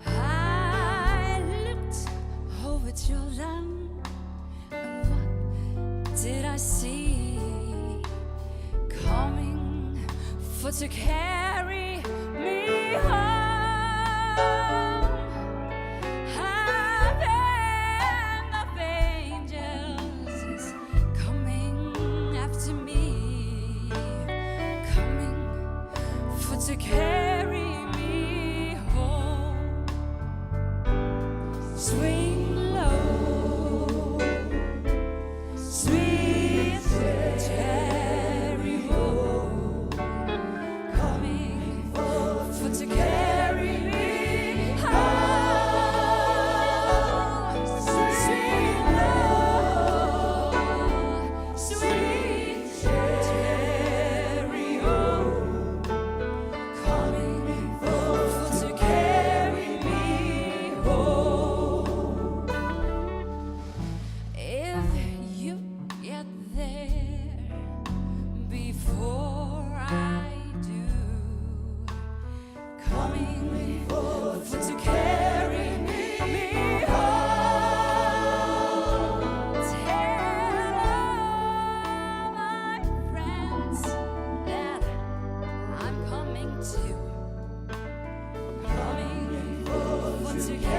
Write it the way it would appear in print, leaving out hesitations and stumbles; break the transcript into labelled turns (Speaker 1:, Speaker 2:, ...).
Speaker 1: I looked over to your land, and what did I see? Coming for to carry me home. Heaven of angels is coming after me, coming for to carry me home. Swing low, sweet chariot, coming for to carry me home. Swing low, sweet chariot, coming for to carry me home. If you get there before I do, coming for to carry me home. Tell all my friends that I'm coming too, coming for to carry